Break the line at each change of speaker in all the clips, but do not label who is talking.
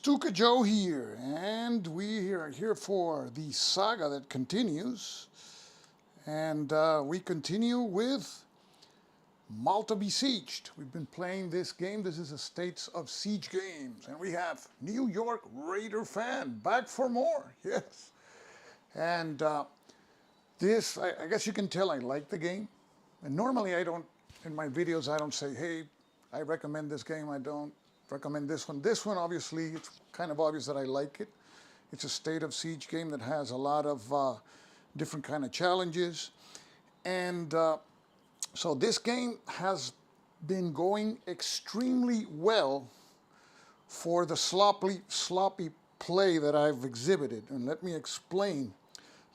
Stuka Joe here, and we are here for the saga that continues. And we continue with Malta Besieged. We've been playing this game. This is a States of Siege games. And we have New York Raider fan back for more. Yes. And this, I guess you can tell I like the game. And normally I don't, in my videos, I don't say, hey, I recommend this game. I don't recommend this one. This one, obviously, it's kind of obvious that I like it. It's a State of Siege game that has a lot of different kind of challenges. And so this game has been going extremely well for the sloppy play that I've exhibited. And let me explain.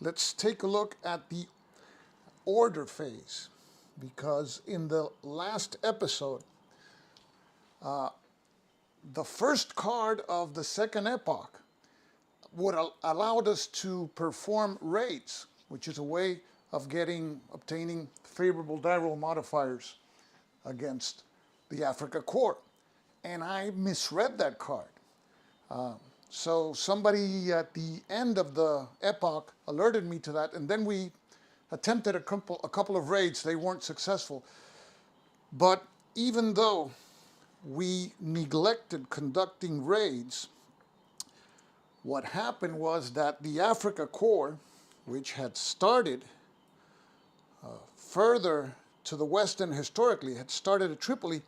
Let's take a look at the order phase, because in the last episode, the first card of the second epoch would allowed us to perform raids, which is a way of obtaining favorable die roll modifiers against the Africa Corps. And I misread that card. So somebody at the end of the epoch alerted me to that, and then we attempted a couple of raids. They weren't successful. But even though we neglected conducting raids, what happened was that the Africa Corps, which had started further to the west and historically had started at Tripoli,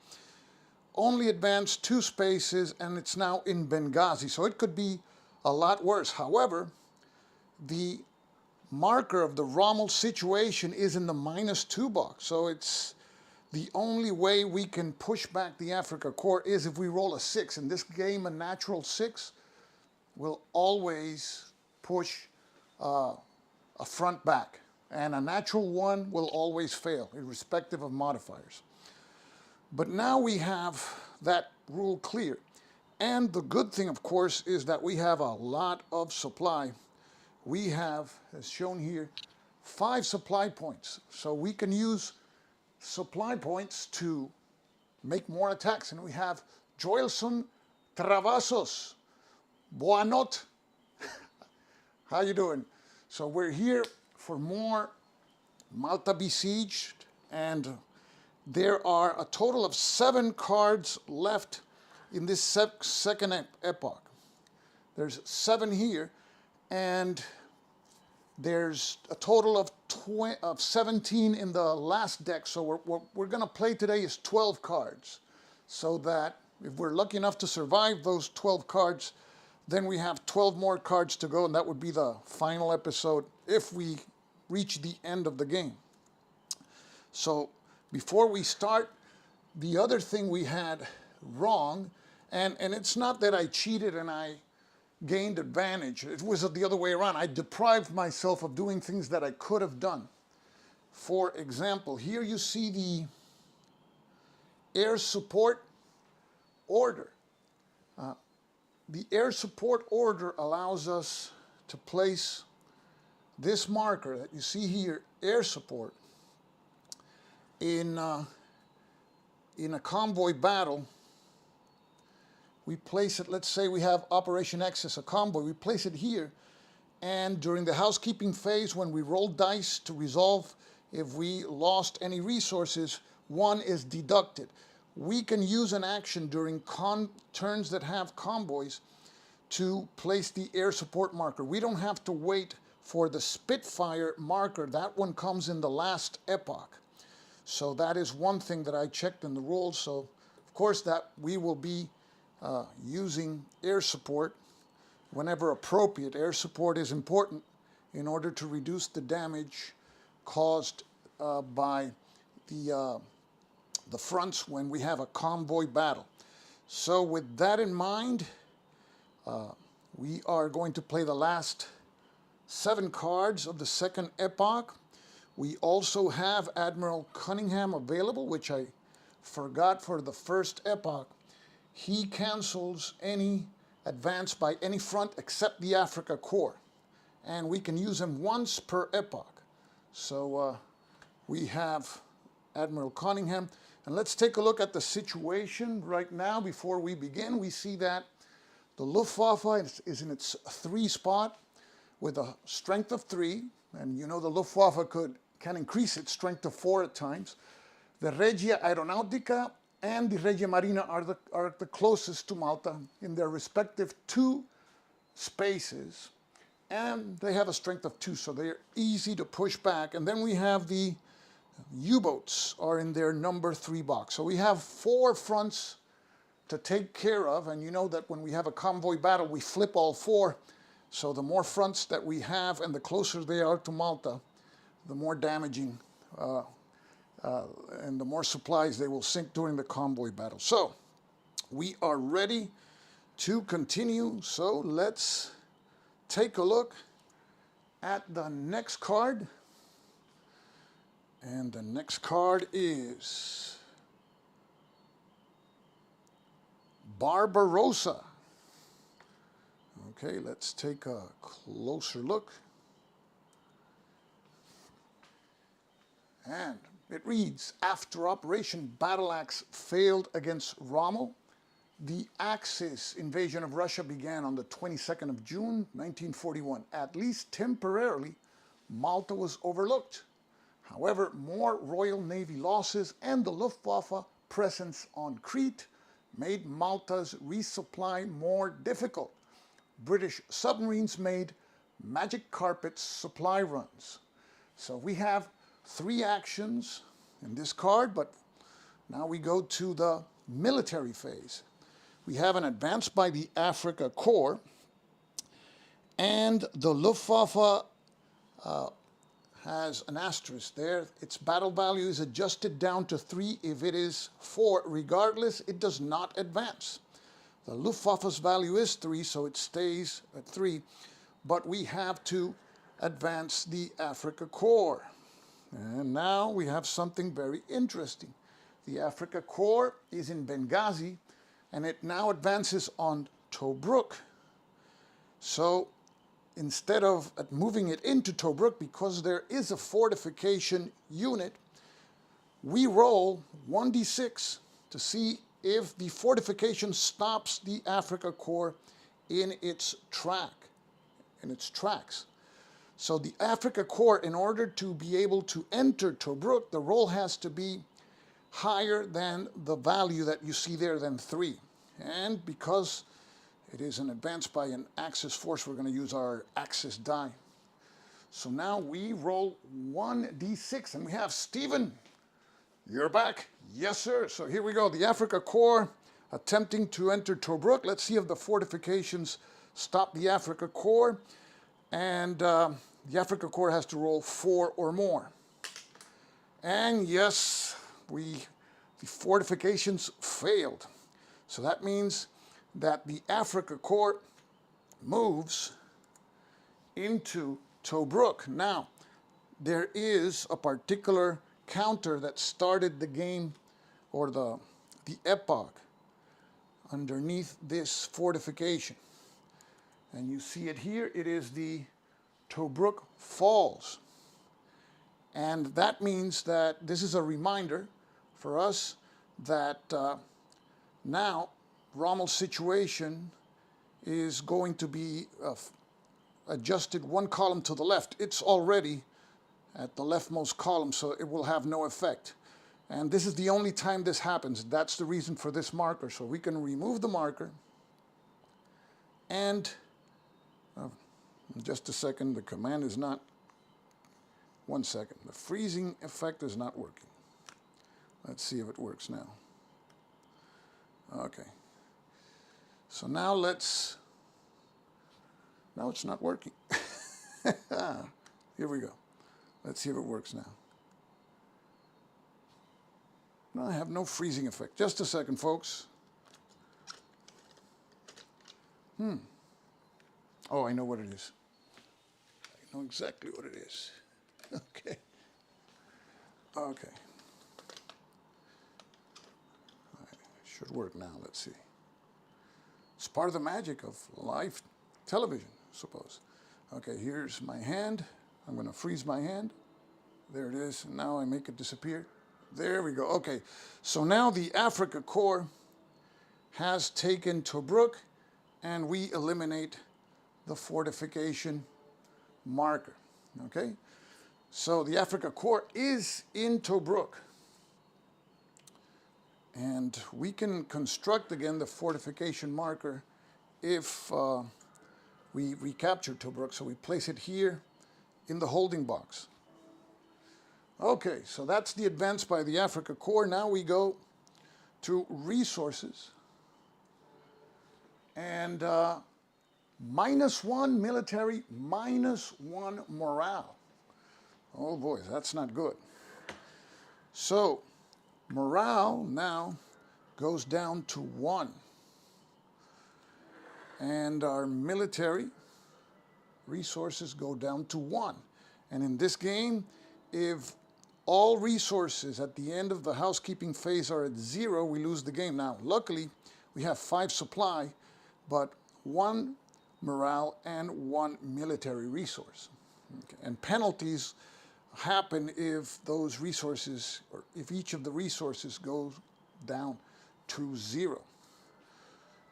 only advanced 2 spaces, and it's now in Benghazi. So it could be a lot worse. However, the marker of the Rommel situation is in the -2 box. So it's the only way we can push back the Africa Corps is if we roll a 6. In this game, a natural 6 will always push a front back. And a natural 1 will always fail, irrespective of modifiers. But now we have that rule clear. And the good thing, of course, is that we have a lot of supply. We have, as shown here, 5 supply points. So we can use supply points to make more attacks. And we have Joelson Travasos. Boa noite. How you doing? So we're here for more Malta Besieged, and there are a total of 7 cards left in this second epoch. There's 7 here, and there's a total of 17 in the last deck. So what we're going to play today is 12 cards, so that if we're lucky enough to survive those 12 cards, then we have 12 more cards to go, and that would be the final episode if we reach the end of the game. So before we start, the other thing we had wrong, and it's not that I cheated and I gained advantage. It was the other way around. I deprived myself of doing things that I could have done. For example, here you see the air support order. The air support order allows us to place this marker that you see here, air support, in a convoy battle. We place it, let's say we have Operation Access, a convoy, we place it here, and during the housekeeping phase, when we roll dice to resolve if we lost any resources, 1 is deducted. We can use an action during turns that have convoys to place the air support marker. We don't have to wait for the Spitfire marker. That one comes in the last epoch. So that is one thing that I checked in the rules. So, of course, that we will be using air support whenever appropriate. Air support is important in order to reduce the damage caused by the fronts when we have a convoy battle. So with that in mind, we are going to play the last 7 cards of the second epoch. We also have Admiral Cunningham available, which I forgot for the first epoch. He cancels any advance by any front except the Africa Corps. And we can use him once per epoch. So we have Admiral Cunningham. And let's take a look at the situation right now before we begin. We see that The Luftwaffe is in its 3 spot with a strength of 3, and you know the Luftwaffe can increase its strength to 4 at times. The Regia Aeronautica and the Regia Marina are the closest to Malta in their respective 2 spaces, and they have a strength of 2, so they're easy to push back. And then we have the U-boats are in their number 3 box. So we have 4 fronts to take care of, and you know that when we have a convoy battle, we flip all 4. So the more fronts that we have and the closer they are to Malta, the more damaging and the more supplies they will sink during the convoy battle. So we are ready to continue. So let's take a look at the next card. And the next card is Barbarossa. Okay, let's take a closer look. And it reads, after Operation Battle Axe failed against Rommel, the Axis invasion of Russia began on the 22nd of June, 1941. At least temporarily, Malta was overlooked. However, more Royal Navy losses and the Luftwaffe presence on Crete made Malta's resupply more difficult. British submarines made Magic Carpet supply runs. So we have 3 actions in this card, but now we go to the military phase. We have an advance by the Africa Corps, and the Luftwaffe has an asterisk there. Its battle value is adjusted down to 3. If it is 4, regardless, it does not advance. The Luftwaffe's value is 3, so it stays at 3, but we have to advance the Africa Corps. And now we have something very interesting. The Africa Corps is in Benghazi, and it now advances on Tobruk. So instead of moving it into Tobruk, because there is a fortification unit, we roll 1d6 to see if the fortification stops the Africa Corps in its tracks. So the Africa Corps, in order to be able to enter Tobruk, the roll has to be higher than the value that you see there, than 3. And because it is an advance by an Axis force, we're going to use our Axis die. So now we roll 1d6, and we have Stephen. You're back. Yes, sir. So here we go. The Africa Corps attempting to enter Tobruk. Let's see if the fortifications stop the Africa Corps. And the Africa Corps has to roll 4 or more. And yes, the fortifications failed. So that means that the Africa Corps moves into Tobruk. Now, there is a particular counter that started the game, or the Epoch, underneath this fortification. And you see it here. It is the Tobruk Falls. And that means that this is a reminder for us that now Rommel's situation is going to be adjusted 1 column to the left. It's already at the leftmost column, so it will have no effect. And this is the only time this happens. That's the reason for this marker. So we can remove the marker, and in just a second, the command is not, 1 second. The freezing effect is not working. Let's see if it works now. Okay. So now it's not working. Here we go. Let's see if it works now. No, I have no freezing effect. Just a second, folks. Oh, I know what it is. I know exactly what it is. Okay. Okay. Should work now. Let's see. It's part of the magic of live television, I suppose. Okay, here's my hand. I'm going to freeze my hand. There it is. And now I make it disappear. There we go. Okay, so now the Africa Corps has taken Tobruk, and we eliminate the fortification marker. Okay, so the Africa Corps is in Tobruk, and we can construct again the fortification marker if we recapture Tobruk. So we place it here in the holding box. Okay, so that's the advance by the Africa Corps. Now we go to resources, and -1 military, -1 morale. Oh boy, that's not good. So morale now goes down to 1. And our military resources go down to 1. And in this game, if all resources at the end of the housekeeping phase are at 0, we lose the game. Now, luckily, we have 5 supply, but 1 morale and 1 military resource. Okay. And penalties happen if those resources, or if each of the resources goes down to 0.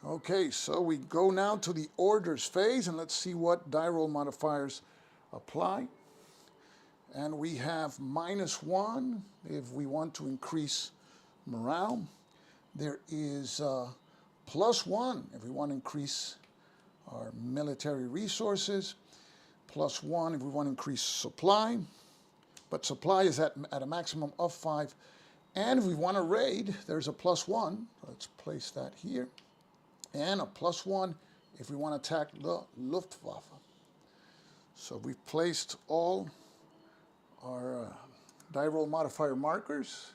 Okay, so we go now to the orders phase, and let's see what die roll modifiers apply. And we have -1 if we want to increase morale. There is +1 if we want to increase our military resources, +1 if we want to increase supply, but supply is at a maximum of 5. And if we want to raid, there's a +1. Let's place that here. And a +1 if we want to attack the Luftwaffe. So we've placed all our die roll modifier markers.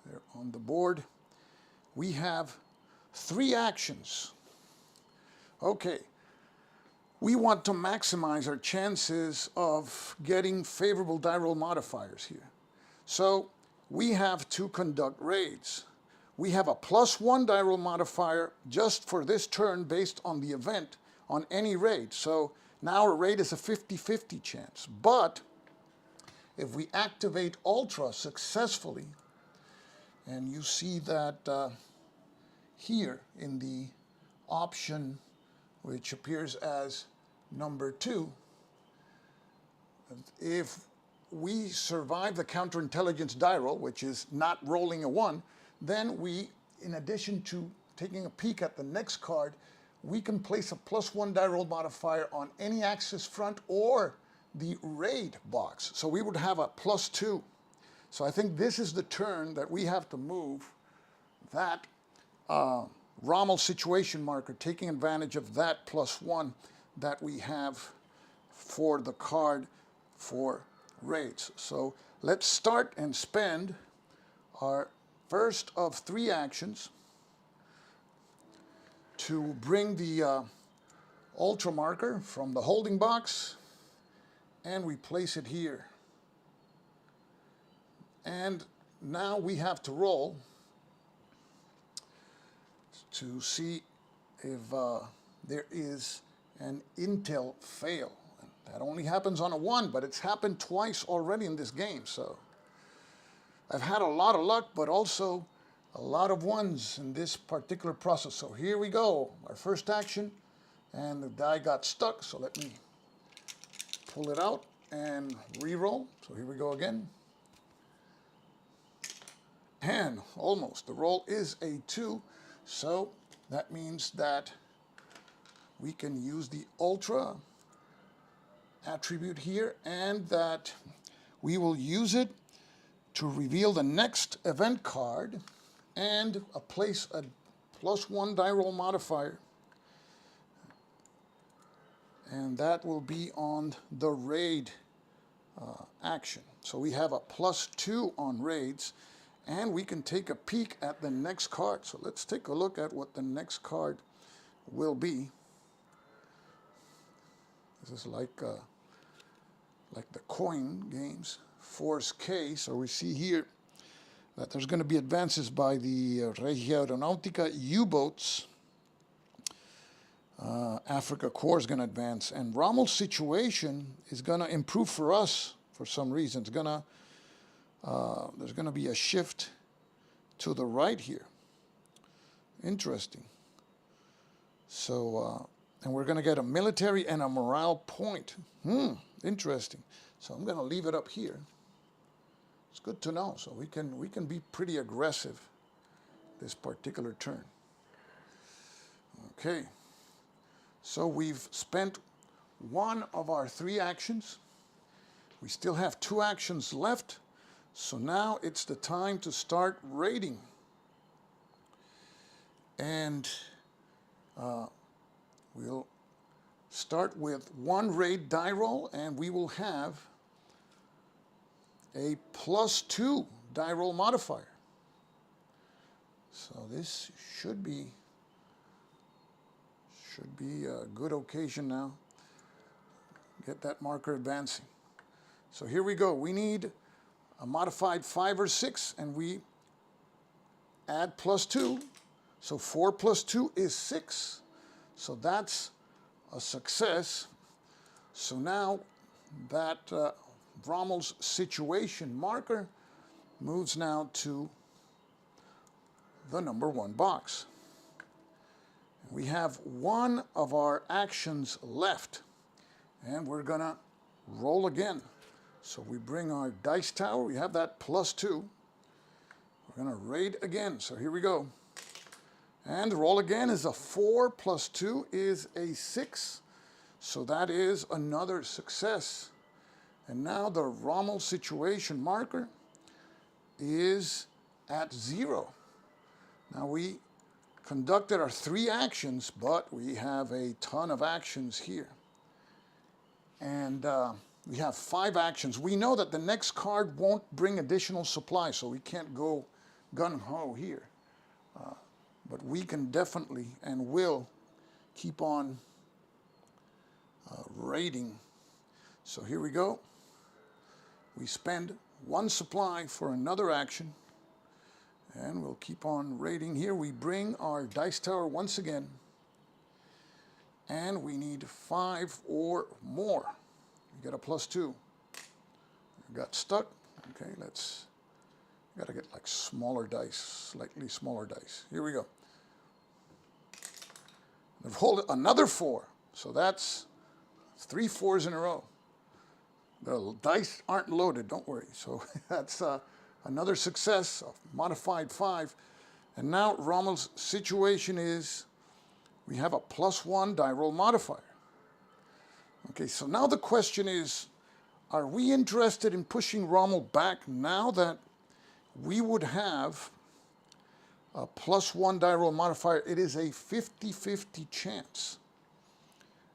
They're on the board. We have 3 actions. Okay, we want to maximize our chances of getting favorable die roll modifiers here. So we have to conduct raids. We have a +1 die roll modifier just for this turn based on the event on any raid. So now our raid is a 50-50 chance. But if we activate Ultra successfully, and you see that here in the option which appears as number 2, if we survive the counterintelligence die roll, which is not rolling a 1, then we, in addition to taking a peek at the next card, we can place a +1 die roll modifier on any Axis front or the raid box. So we would have a +2. So I think this is the turn that we have to move that Rommel situation marker, taking advantage of that +1 that we have for the card for raids. So let's start and spend our first of 3 actions to bring the Ultra marker from the holding box, and we place it here. And now we have to roll to see if there is an intel fail. That only happens on a 1, but it's happened twice already in this game. So I've had a lot of luck, but also a lot of 1s in this particular process. So here we go, our first action, and the die got stuck. So let me pull it out and re-roll. So here we go again. And almost, the roll is a 2. So that means that we can use the Ultra attribute here, and that we will use it to reveal the next event card and place a +1 die roll modifier, and that will be on the raid action. So we have a +2 on raids, and we can take a peek at the next card. So let's take a look at what the next card will be. This is like the coin games, Force K. So we see here that there's going to be advances by the Regia Aeronautica U-boats. Africa Corps is going to advance, and Rommel's situation is going to improve for us for some reason. It's gonna there's going to be a shift to the right here. Interesting. So, and we're going to get a military and a morale point. Interesting. So I'm going to leave it up here. It's good to know. So we can be pretty aggressive this particular turn. Okay. So we've spent one of our 3 actions. We still have 2 actions left. So now it's the time to start raiding. And we'll start with 1 raid die roll, and we will have a +2 die roll modifier. So this should be a good occasion now. Get that marker advancing. So here we go. We need a modified 5 or 6, and we add +2. So 4 + 2 is 6. So that's a success. So now that Rommel's situation marker moves now to the number 1 box. We have 1 of our actions left, and we're gonna roll again. So we bring our dice tower, we have that +2. We're gonna raid again, so here we go. And the roll again is a 4 + 2 is a 6. So that is another success. And now the Rommel situation marker is at 0. Now we conducted our 3 actions, but we have a ton of actions here. And we have 5 actions. We know that the next card won't bring additional supply, so we can't go gung-ho here. But we can definitely and will keep on raiding. So here we go. We spend 1 supply for another action, and we'll keep on raiding. Here we bring our dice tower once again, and we need 5 or more. We get a +2. We got stuck. Okay, gotta get like smaller dice, slightly smaller dice. Here we go. I've rolled another 4, so that's 3 4s in a row. The dice aren't loaded, don't worry. So that's another success, a modified 5. And now Rommel's situation is we have a +1 die roll modifier. Okay, so now the question is, are we interested in pushing Rommel back now that we would have a +1 die roll modifier? It is a 50-50 chance.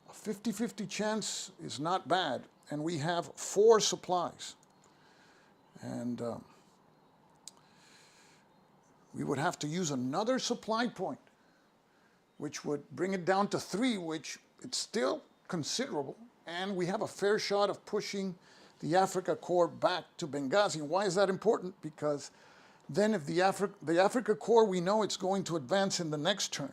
A 50-50 chance is not bad, and we have 4 supplies. And we would have to use another supply point, which would bring it down to 3, which it's still considerable, and we have a fair shot of pushing the Africa Corps back to Benghazi. And why is that important? Because then if the Africa Corps, we know it's going to advance in the next turn.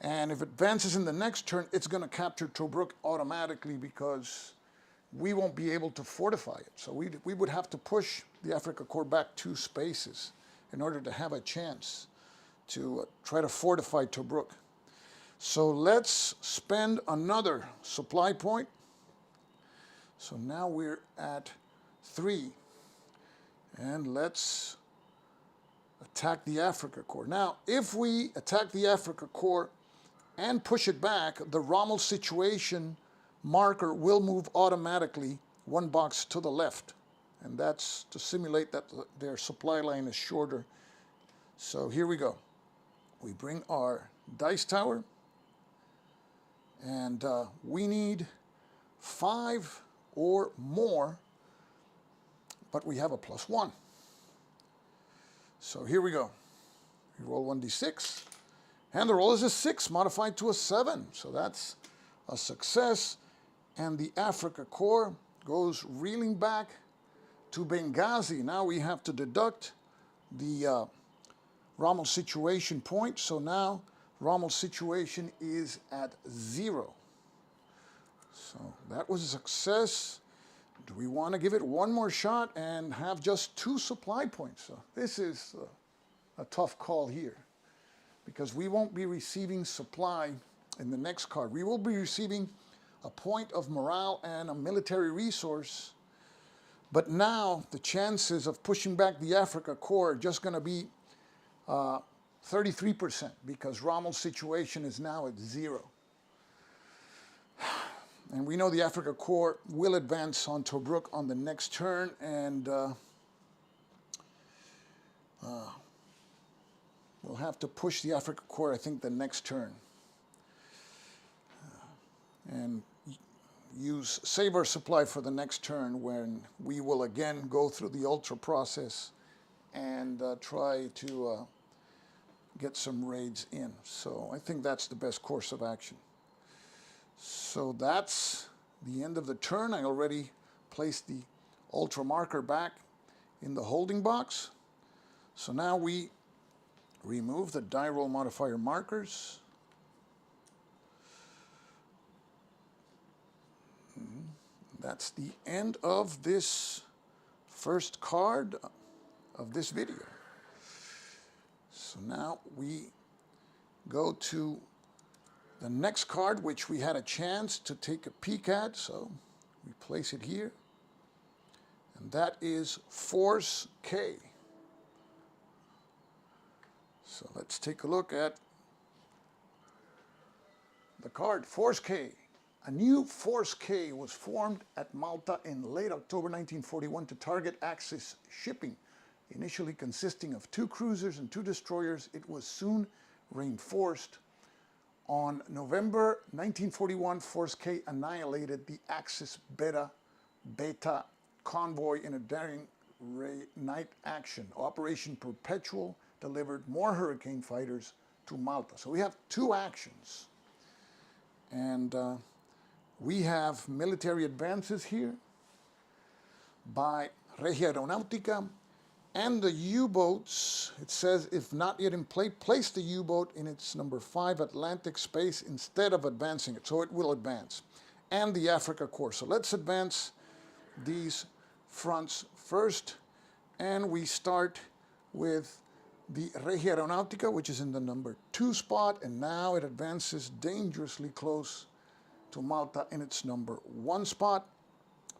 And if it advances in the next turn, it's going to capture Tobruk automatically because we won't be able to fortify it. So we would have to push the Africa Corps back 2 spaces in order to have a chance to try to fortify Tobruk. So let's spend another supply point. So now we're at 3. And let's attack the Africa Corps. Now, if we attack the Africa Corps and push it back, the Rommel situation marker will move automatically 1 box to the left. And that's to simulate that their supply line is shorter. So here we go. We bring our dice tower, and we need 5 or more, but we have a +1. So here we go. We roll 1d6, and the roll is a 6 modified to a 7. So that's a success, and the Africa Corps goes reeling back to Benghazi. Now we have to deduct the Rommel situation point. So now Rommel's situation is at 0. So that was a success. Do we want to give it one more shot and have just 2 supply points? So this is a tough call here. because we won't be receiving supply in the next card. We will be receiving a point of morale and a military resource, but now the chances of pushing back the Africa Corps are just going to be 33%, because Rommel's situation is now at 0. And we know the Africa Corps will advance on Tobruk on the next turn, and we'll have to push the Africa Corps, I think, the next turn. And save our supply for the next turn, when we will again go through the ultra process and try to get some raids in. So I think that's the best course of action. So that's the end of the turn. I already placed the ultra marker back in the holding box. So now we remove the die roll modifier markers. That's the end of this first card of this video. So now we go to the next card, which we had a chance to take a peek at, so we place it here, and that is Force K. So let's take a look at the card, Force K. A new Force K was formed at Malta in late October 1941 to target Axis shipping. Initially consisting of 2 cruisers and 2 destroyers, it was soon reinforced. On November 1941, Force K annihilated the Axis Beta convoy in a daring night action. Operation Perpetual delivered more Hurricane fighters to Malta. So we have 2 actions. And we have military advances here by Regia Aeronautica, and the U-boats. It says, if not yet in play, place the U-boat in its number 5 Atlantic space instead of advancing it. So it will advance. And the Africa Corps. So let's advance these fronts first. And we start with the Regia Aeronautica, which is in the number 2 spot. And now it advances dangerously close to Malta in its number 1 spot.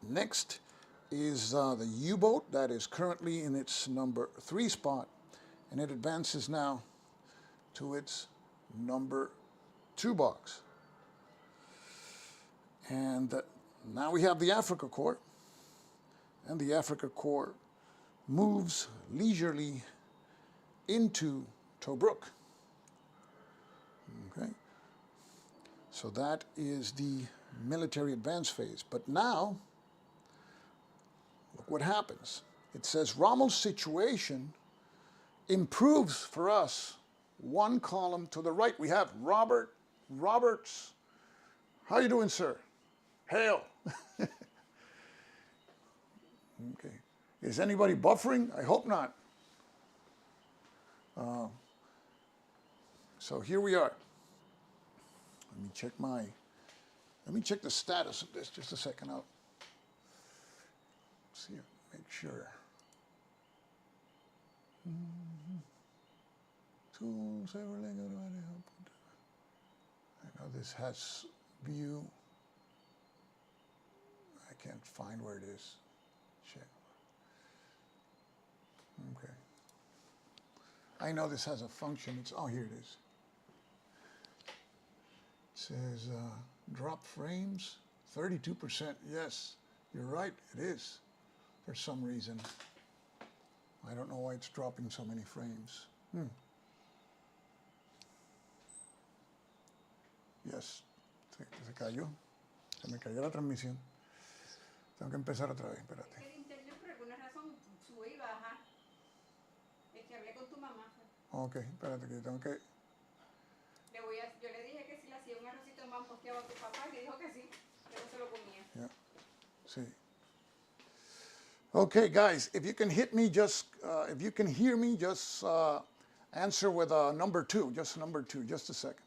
Next is the U-boat that is currently in its number 3 spot, and it advances now to its number 2 box. And now we have the Africa Corps, and the Africa Corps moves leisurely into Tobruk. Okay, so that is the military advance phase. But now, look what happens. It says Rommel's situation improves for us 1 column to the right. We have Roberts. How you doing, sir? Hail. Okay. Is anybody buffering? I hope not. So here we are. Let me check the status of this just a second out. See, make sure. I know this has view. I can't find where it is. Check. Okay. I know this has a function. Oh, here it is. It says drop frames, 32%. Yes, you're right, it is. For some reason. I don't know why it's dropping so many frames. Yes, se cayó. Se me cayó la transmisión. Tengo que empezar otra vez, espérate.
El internet por alguna razón sube y baja. Es que hablé con tu mamá.
Ok, espérate que tengo que...
Yo le dije que si le hacía un arrocito más posteado a tu papá, y dijo que sí, que no se lo comía.
Yeah, sí. Okay, guys, if you can hit me, if you can hear me, just answer with number 2, just number 2, just a second.